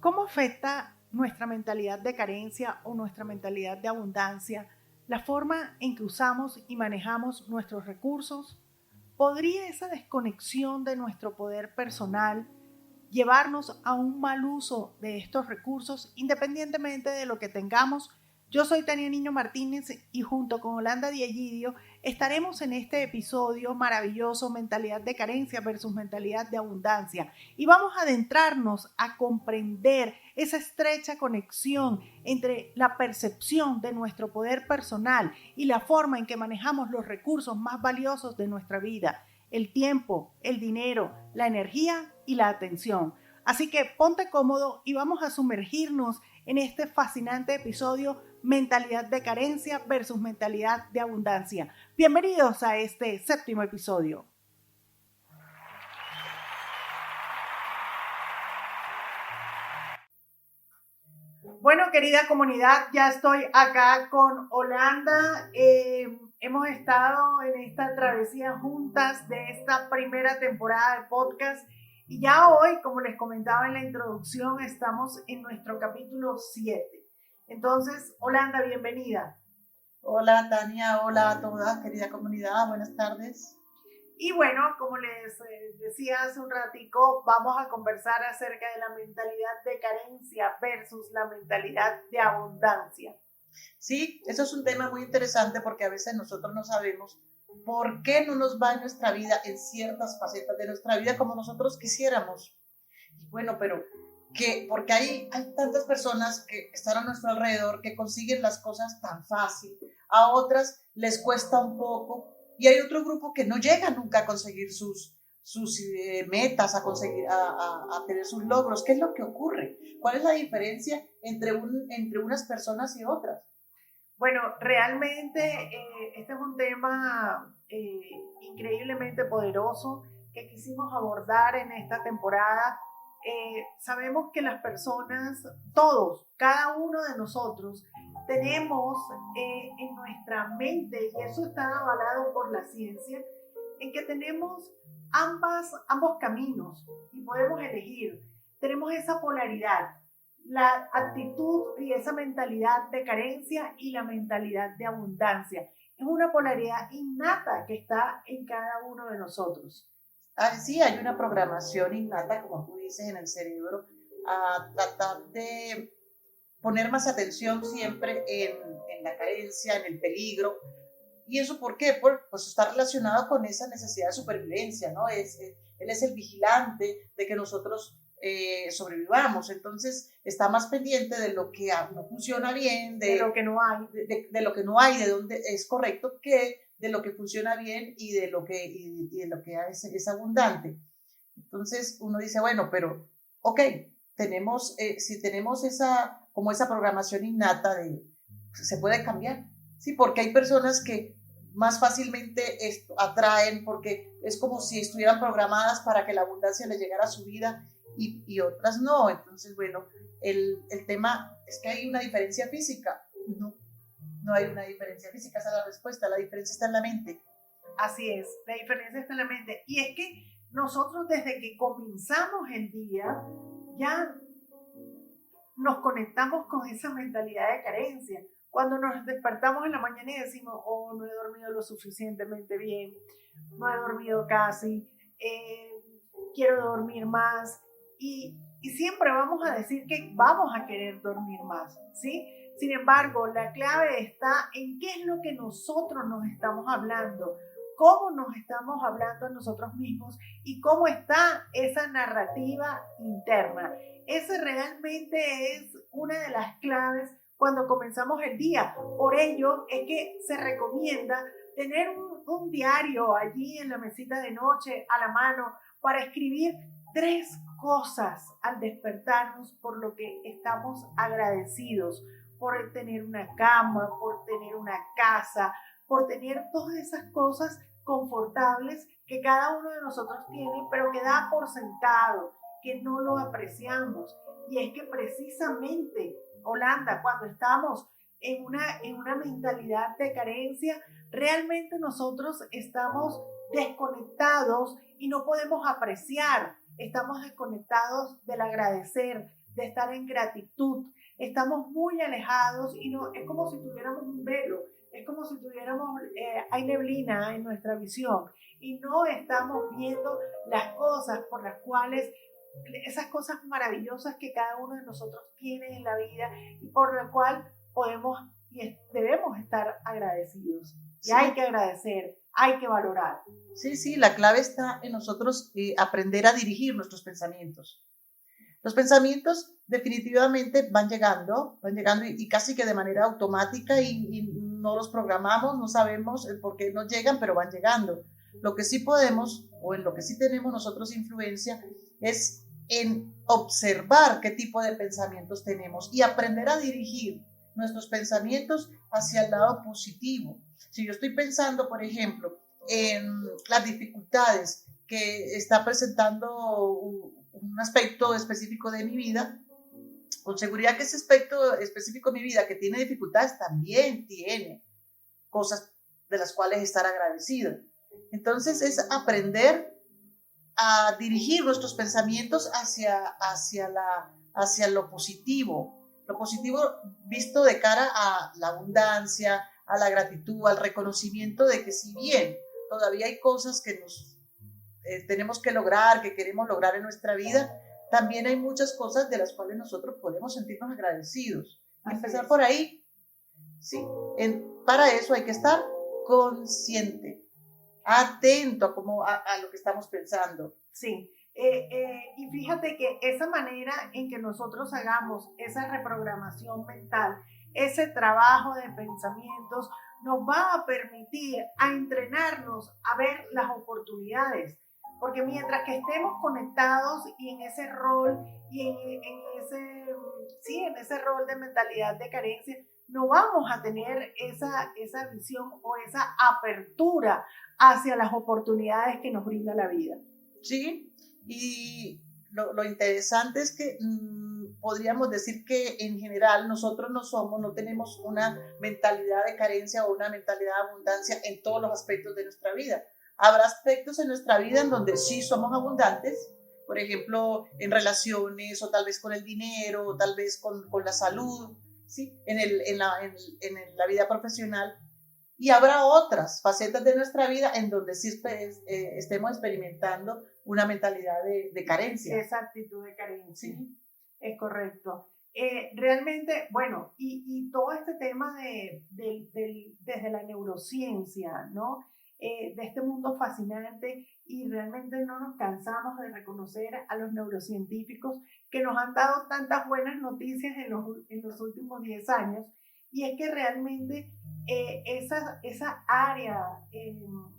¿Cómo afecta nuestra mentalidad de carencia o nuestra mentalidad de abundancia la forma en que usamos y manejamos nuestros recursos? ¿Podría esa desconexión de nuestro poder personal llevarnos a un mal uso de estos recursos independientemente de lo que tengamos? Yo soy Tania Niño Martínez y junto con Holanda Diagidio estaremos en este episodio maravilloso, mentalidad de carencia versus mentalidad de abundancia, y vamos a adentrarnos a comprender esa estrecha conexión entre la percepción de nuestro poder personal y la forma en que manejamos los recursos más valiosos de nuestra vida: el tiempo, el dinero, la energía y la atención. Así que ponte cómodo y vamos a sumergirnos en este fascinante episodio: mentalidad de carencia versus mentalidad de abundancia. Bienvenidos a este séptimo episodio. Bueno, querida comunidad, ya estoy acá con Holanda. Hemos estado en esta travesía juntas de esta primera temporada de podcast y ya hoy, como les comentaba en la introducción, estamos en nuestro capítulo 7. Entonces, Holanda, bienvenida. Hola Tania, hola a toda querida comunidad, buenas tardes. Y bueno, como les decía hace un ratico, vamos a conversar acerca de la mentalidad de carencia versus la mentalidad de abundancia. Sí, eso es un tema muy interesante porque a veces nosotros no sabemos por qué no nos va en nuestra vida, en ciertas facetas de nuestra vida como nosotros quisiéramos. Y bueno, pero porque hay tantas personas que están a nuestro alrededor que consiguen las cosas tan fácil, a otras les cuesta un poco, y hay otro grupo que no llega nunca a conseguir sus metas, a tener sus logros. ¿Qué es lo que ocurre? ¿Cuál es la diferencia entre unas personas y otras? Bueno, realmente este es un tema increíblemente poderoso que quisimos abordar en esta temporada. Sabemos que las personas, todos, cada uno de nosotros, tenemos en nuestra mente, y eso está avalado por la ciencia, en que tenemos ambos caminos y podemos elegir. Tenemos esa polaridad: la actitud y esa mentalidad de carencia y la mentalidad de abundancia. Es una polaridad innata que está en cada uno de nosotros. Sí, hay una programación innata, como tú dices, en el cerebro, a tratar de poner más atención siempre en la carencia, en el peligro. ¿Y eso por qué? Pues está relacionado con esa necesidad de supervivencia, ¿no? Él es el vigilante de que nosotros sobrevivamos. Entonces está más pendiente de lo que no funciona bien, de lo que no hay, de lo que no hay, de dónde es correcto, que de lo que funciona bien y de lo que, y de lo que es abundante. Entonces uno dice, bueno, pero ok, si tenemos esa programación innata se puede cambiar, ¿sí? Porque hay personas que más fácilmente atraen, porque es como si estuvieran programadas para que la abundancia les llegara a su vida, y otras no. Entonces, bueno, el tema es que hay una diferencia física. No hay una diferencia física, esa es la respuesta. La diferencia está en la mente. Así es, la diferencia está en la mente. Y es que nosotros, desde que comenzamos el día, ya nos conectamos con esa mentalidad de carencia. Cuando nos despertamos en la mañana y decimos, oh, no he dormido lo suficientemente bien, no he dormido casi, quiero dormir más, y siempre vamos a decir que vamos a querer dormir más, ¿sí? Sin embargo, la clave está en qué es lo que nosotros nos estamos hablando, cómo nos estamos hablando a nosotros mismos y cómo está esa narrativa interna. Esa realmente es una de las claves cuando comenzamos el día. Por ello es que se recomienda tener un diario allí en la mesita de noche a la mano para escribir 3 cosas al despertarnos por lo que estamos agradecidos: por tener una cama, por tener una casa, por tener todas esas cosas confortables que cada uno de nosotros tiene, pero que da por sentado, que no lo apreciamos. Y es que precisamente, Holanda, cuando estamos en una mentalidad de carencia, realmente nosotros estamos desconectados y no podemos apreciar, estamos desconectados del agradecer, de estar en gratitud. Estamos muy alejados y no, es como si tuviéramos un velo, es como si tuviéramos, hay neblina en nuestra visión y no estamos viendo las cosas por las cuales, esas cosas maravillosas que cada uno de nosotros tiene en la vida y por la cual podemos y debemos estar agradecidos. Sí. Y hay que agradecer, hay que valorar. Sí, sí, la clave está en nosotros aprender a dirigir nuestros pensamientos. Los pensamientos definitivamente van llegando y casi que de manera automática y no los programamos, no sabemos el por qué nos llegan, pero van llegando. Lo que sí podemos, o en lo que sí tenemos nosotros influencia, es en observar qué tipo de pensamientos tenemos y aprender a dirigir nuestros pensamientos hacia el lado positivo. Si yo estoy pensando, por ejemplo, en las dificultades que está presentando un aspecto específico de mi vida, con seguridad que ese aspecto específico de mi vida que tiene dificultades también tiene cosas de las cuales estar agradecido. Entonces es aprender a dirigir nuestros pensamientos hacia lo positivo visto de cara a la abundancia, a la gratitud, al reconocimiento de que si bien todavía hay cosas que nos tenemos que lograr, que queremos lograr en nuestra vida, también hay muchas cosas de las cuales nosotros podemos sentirnos agradecidos. Y empezar por ahí, ¿sí? Para eso hay que estar consciente, atento a lo que estamos pensando. Sí, y fíjate que esa manera en que nosotros hagamos esa reprogramación mental, ese trabajo de pensamientos, nos va a permitir a entrenarnos a ver las oportunidades. Porque mientras que estemos conectados y en ese rol y en ese rol de mentalidad de carencia, no vamos a tener esa visión o esa apertura hacia las oportunidades que nos brinda la vida. Sí, y lo interesante es que podríamos decir que en general nosotros no tenemos una mentalidad de carencia o una mentalidad de abundancia en todos los aspectos de nuestra vida. Habrá aspectos en nuestra vida en donde sí somos abundantes, por ejemplo, en relaciones o tal vez con el dinero o tal vez con la salud, ¿sí? en la vida profesional. Y habrá otras facetas de nuestra vida en donde sí estemos experimentando una mentalidad de carencia. Esa actitud de carencia, sí. Es correcto. Realmente, bueno, y todo este tema desde la neurociencia, ¿no? De este mundo fascinante y realmente no nos cansamos de reconocer a los neurocientíficos que nos han dado tantas buenas noticias en los últimos 10 años y es que realmente esa área,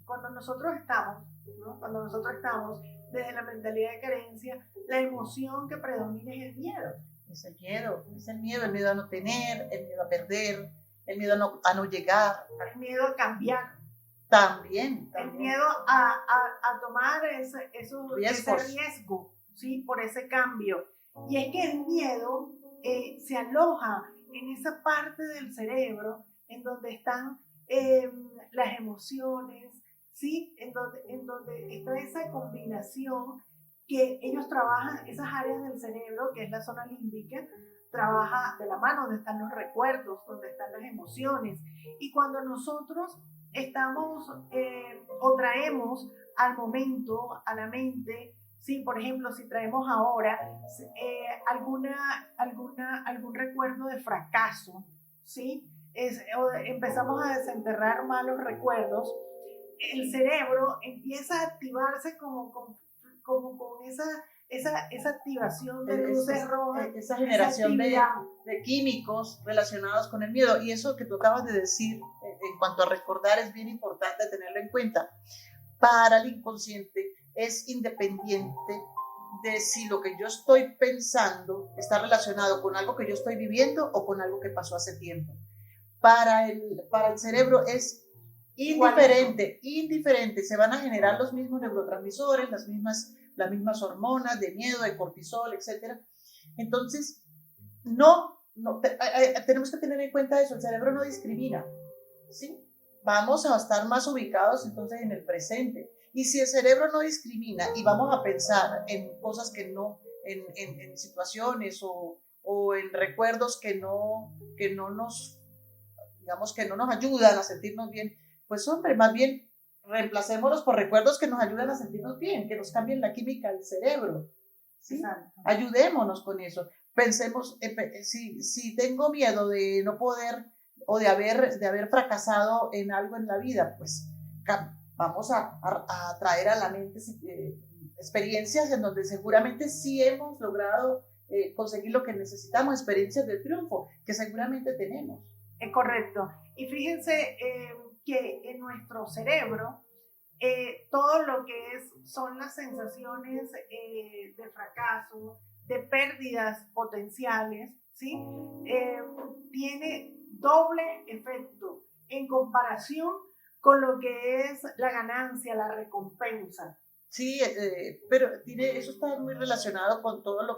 cuando nosotros estamos, ¿no? Cuando nosotros estamos desde la mentalidad de carencia, la emoción que predomina es el miedo. Es el miedo a no tener, el miedo a perder, el miedo a no llegar. El miedo a cambiar. También. El miedo a tomar ese riesgo, ¿sí? Por ese cambio. Y es que el miedo se aloja en esa parte del cerebro en donde están las emociones, ¿sí? En donde está esa combinación que ellos trabajan, esas áreas del cerebro, que es la zona límbica, trabaja de la mano donde están los recuerdos, donde están las emociones. Y cuando nosotros estamos o traemos al momento, a la mente, ¿sí? Por ejemplo, si traemos ahora algún recuerdo de fracaso, ¿sí? Empezamos a desenterrar malos recuerdos, el cerebro empieza a activarse como con esa activación de luces rojas, esa generación de químicos relacionados con el miedo. Y eso que tú acabas de decir en cuanto a recordar es bien importante tenerlo en cuenta. Para el inconsciente es independiente de si lo que yo estoy pensando está relacionado con algo que yo estoy viviendo o con algo que pasó hace tiempo. Para el cerebro es indiferente, se van a generar los mismos neurotransmisores, las mismas hormonas de miedo, de cortisol, etc. Entonces, tenemos que tener en cuenta eso, el cerebro no discrimina, ¿sí? Vamos a estar más ubicados entonces en el presente. Y si el cerebro no discrimina y vamos a pensar en cosas que no en situaciones o en recuerdos que no nos, digamos, que no nos ayudan a sentirnos bien, pues hombre, más bien reemplacémoslos por recuerdos que nos ayudan a sentirnos bien, que nos cambien la química del cerebro, ¿sí? Exacto. Ayudémonos con eso. Pensemos, si tengo miedo de no poder o de haber fracasado en algo en la vida, pues vamos a traer a la mente experiencias en donde seguramente sí hemos logrado conseguir lo que necesitamos, experiencias de triunfo que seguramente tenemos. Es correcto. Y fíjense que en nuestro cerebro todo lo que son las sensaciones de fracaso, de pérdidas potenciales, ¿sí? Tiene doble efecto en comparación con lo que es la ganancia, la recompensa. Sí, pero eso está muy relacionado con todo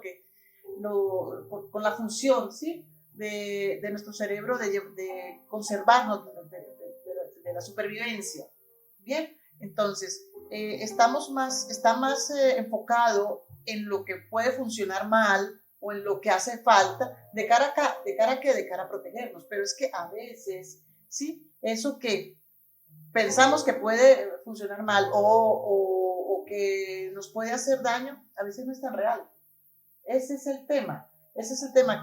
con la función, ¿sí? De nuestro cerebro de conservarnos de la supervivencia. Bien, entonces está más enfocado en lo que puede funcionar mal o en lo que hace falta de cara a protegernos, pero es que a veces, ¿sí? Eso que pensamos que puede funcionar mal o que nos puede hacer daño, a veces no es tan real. Ese es el tema,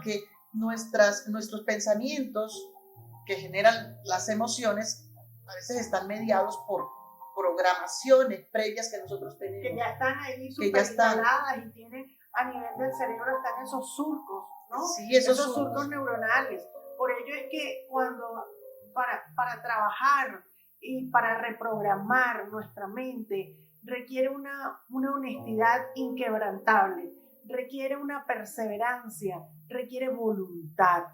que nuestros pensamientos que generan las emociones a veces están mediados por programaciones previas que nosotros tenemos. Que ya están ahí súper instaladas y tienen a nivel del cerebro, están esos surcos, ¿no? Sí, esos surcos neuronales. Por ello es que cuando para trabajar y para reprogramar nuestra mente requiere una honestidad inquebrantable, requiere una perseverancia, requiere voluntad,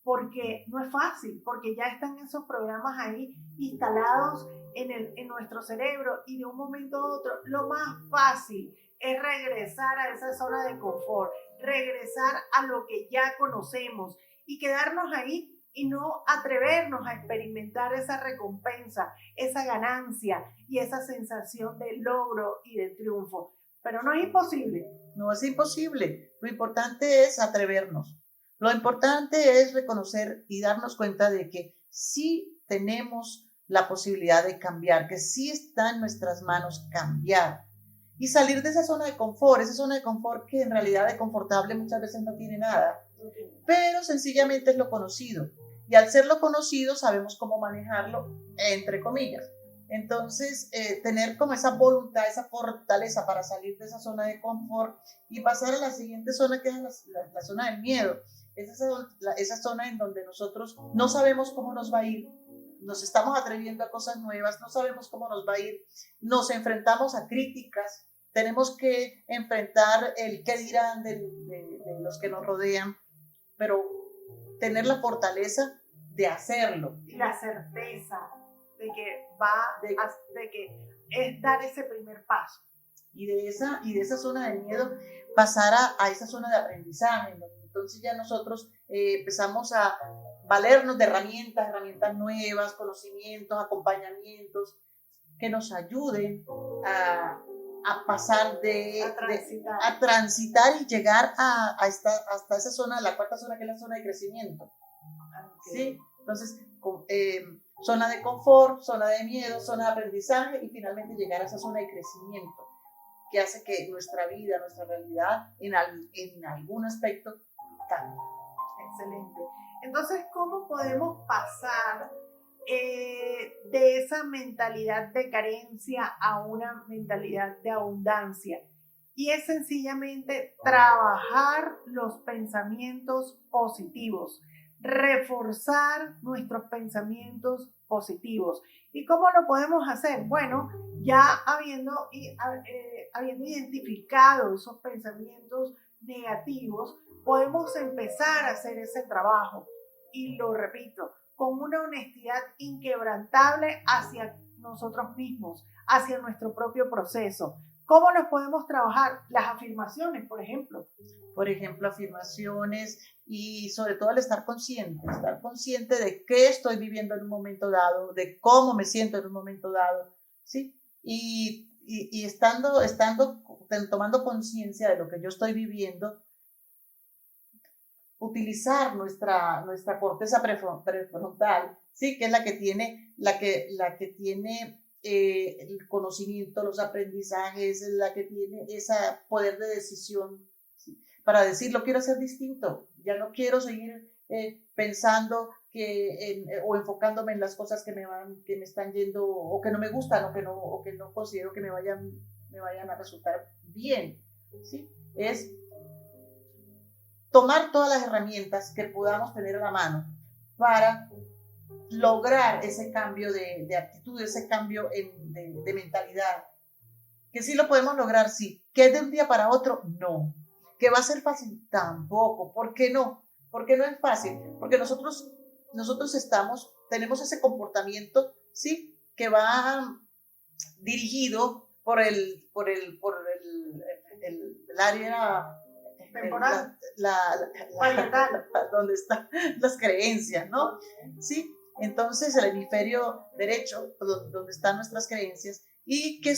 porque no es fácil, porque ya están esos programas ahí instalados en nuestro cerebro y de un momento a otro lo más fácil es regresar a esa zona de confort, regresar a lo que ya conocemos y quedarnos ahí y no atrevernos a experimentar esa recompensa, esa ganancia y esa sensación de logro y de triunfo. Pero no es imposible. No es imposible. Lo importante es atrevernos. Lo importante es reconocer y darnos cuenta de que sí tenemos la posibilidad de cambiar, que sí está en nuestras manos cambiar y salir de esa zona de confort que en realidad de confortable muchas veces no tiene nada, pero sencillamente es lo conocido. Y al ser lo conocido sabemos cómo manejarlo, entre comillas. Entonces, tener como esa voluntad, esa fortaleza para salir de esa zona de confort y pasar a la siguiente zona, que es la zona del miedo. Esa zona en donde nosotros no sabemos cómo nos va a ir, nos estamos atreviendo a cosas nuevas, no sabemos cómo nos va a ir, nos enfrentamos a críticas, tenemos que enfrentar el qué dirán de los que nos rodean, pero tener la fortaleza de hacerlo. Y la certeza de que es dar ese primer paso. Y de esa zona de miedo pasar a esa zona de aprendizaje, ¿no? Entonces ya nosotros empezamos a valernos de herramientas nuevas, conocimientos, acompañamientos que nos ayuden a pasar a transitar y llegar hasta esa zona, la cuarta zona, que es la zona de crecimiento. ¿Sí? Entonces, zona de confort, zona de miedo, zona de aprendizaje y finalmente llegar a esa zona de crecimiento que hace que nuestra vida, nuestra realidad en algún aspecto cambie. Excelente. Entonces, ¿cómo podemos pasar de esa mentalidad de carencia a una mentalidad de abundancia? Y es sencillamente trabajar los pensamientos positivos, reforzar nuestros pensamientos positivos. ¿Y cómo lo podemos hacer? Bueno, ya habiendo identificado esos pensamientos negativos, podemos empezar a hacer ese trabajo. Y lo repito, con una honestidad inquebrantable hacia nosotros mismos, hacia nuestro propio proceso. ¿Cómo los podemos trabajar? Las afirmaciones, por ejemplo. Por ejemplo, afirmaciones y sobre todo el estar consciente de qué estoy viviendo en un momento dado, de cómo me siento en un momento dado, ¿sí? Y y tomando conciencia de lo que yo estoy viviendo, utilizar nuestra corteza prefrontal, ¿sí? Que es la que tiene el conocimiento, los aprendizajes, la que tiene ese poder de decisión, ¿sí? Para decir, lo quiero hacer distinto, ya no quiero seguir pensando o enfocándome en las cosas que me están yendo, o que no me gustan, o que no considero que me vayan a resultar bien, ¿sí? Es tomar todas las herramientas que podamos tener a la mano para lograr ese cambio de actitud, ese cambio de mentalidad. Que sí lo podemos lograr, sí. Que es de un día para otro, no. Que va a ser fácil, tampoco. ¿Por qué no? Porque no es fácil. Porque nosotros tenemos ese comportamiento, ¿sí? Que va dirigido por el área temporal, donde están las creencias, ¿no? Sí, entonces el hemisferio derecho, donde están nuestras creencias, y qué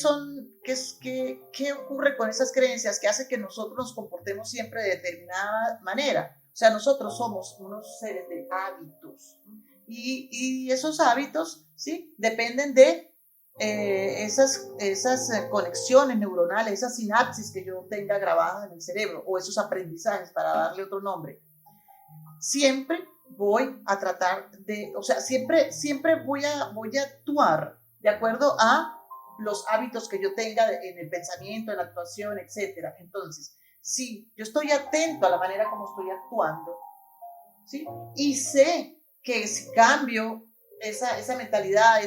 ocurre con esas creencias que hace que nosotros nos comportemos siempre de determinada manera. O sea, nosotros somos unos seres de hábitos, y esos hábitos, ¿sí? Dependen de esas conexiones neuronales, esas sinapsis que yo tenga grabadas en el cerebro, o esos aprendizajes, para darle otro nombre. Siempre voy a tratar siempre voy a actuar de acuerdo a los hábitos que yo tenga en el pensamiento, en la actuación, etc. Entonces, si yo estoy atento a la manera como estoy actuando, ¿sí? Y sé que si cambio esa mentalidad,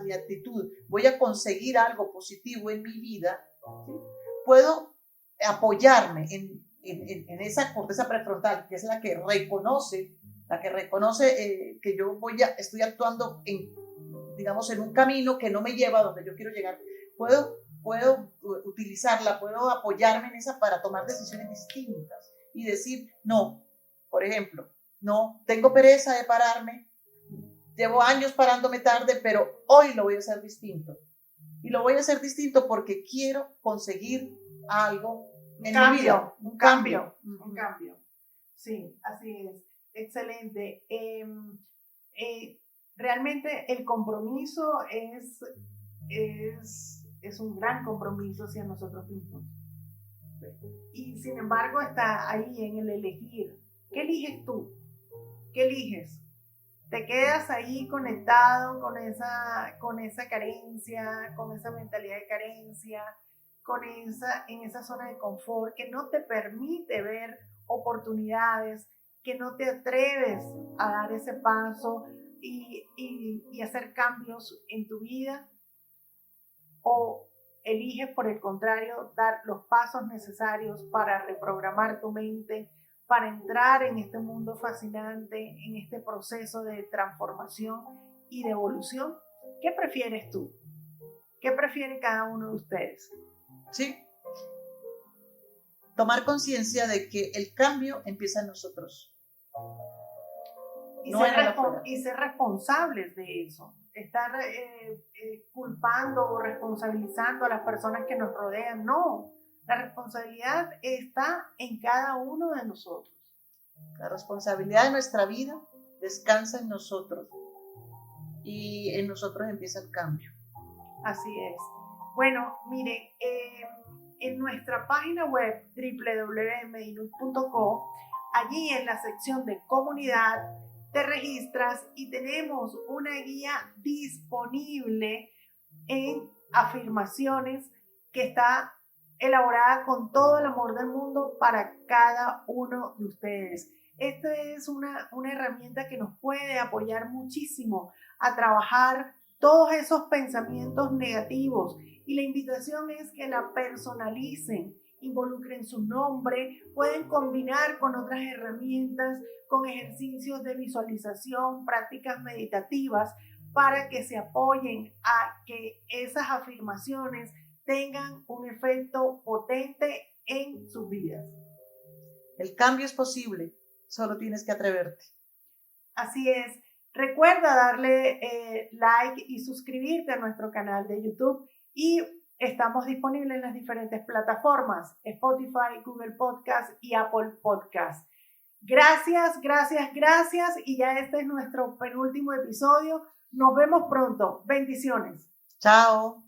mi actitud, voy a conseguir algo positivo en mi vida, ¿sí? Puedo apoyarme en esa corteza prefrontal, que es la que reconoce que yo estoy actuando digamos, en un camino que no me lleva a donde yo quiero llegar. Puedo utilizarla, puedo apoyarme en esa para tomar decisiones distintas y decir, no, por ejemplo, no, tengo pereza de pararme, llevo años parándome tarde, pero hoy lo voy a hacer distinto. Y lo voy a hacer distinto porque quiero conseguir algo en mi vida. Un cambio. Sí, así es. Excelente. Realmente el compromiso es un gran compromiso hacia nosotros mismos. Y sin embargo está ahí en el elegir. ¿Qué eliges tú? ¿Qué eliges? ¿Te quedas ahí conectado con esa carencia, con esa mentalidad de carencia, en esa zona de confort que no te permite ver oportunidades, que no te atreves a dar ese paso y hacer cambios en tu vida? ¿O eliges, por el contrario, dar los pasos necesarios para reprogramar tu mente, para entrar en este mundo fascinante, en este proceso de transformación y de evolución? ¿Qué prefieres tú? ¿Qué prefiere cada uno de ustedes? Sí. Tomar conciencia de que el cambio empieza en nosotros. Y ser responsables de eso. Estar culpando o responsabilizando a las personas que nos rodean. No, la responsabilidad está en cada uno de nosotros. La responsabilidad de nuestra vida descansa en nosotros y en nosotros empieza el cambio. Así es. Bueno, miren, en nuestra página web www.medinut.co, allí en la sección de comunidad, te registras y tenemos una guía disponible en afirmaciones que está elaborada con todo el amor del mundo para cada uno de ustedes. Esta es una herramienta que nos puede apoyar muchísimo a trabajar todos esos pensamientos negativos, y la invitación es que la personalicen, involucren su nombre, pueden combinar con otras herramientas, con ejercicios de visualización, prácticas meditativas, para que se apoyen a que esas afirmaciones tengan un efecto potente en sus vidas. El cambio es posible, solo tienes que atreverte. Así es. Recuerda darle like y suscribirte a nuestro canal de YouTube y estamos disponibles en las diferentes plataformas, Spotify, Google Podcast y Apple Podcast. Gracias, gracias, gracias y ya este es nuestro penúltimo episodio. Nos vemos pronto. Bendiciones. Chao.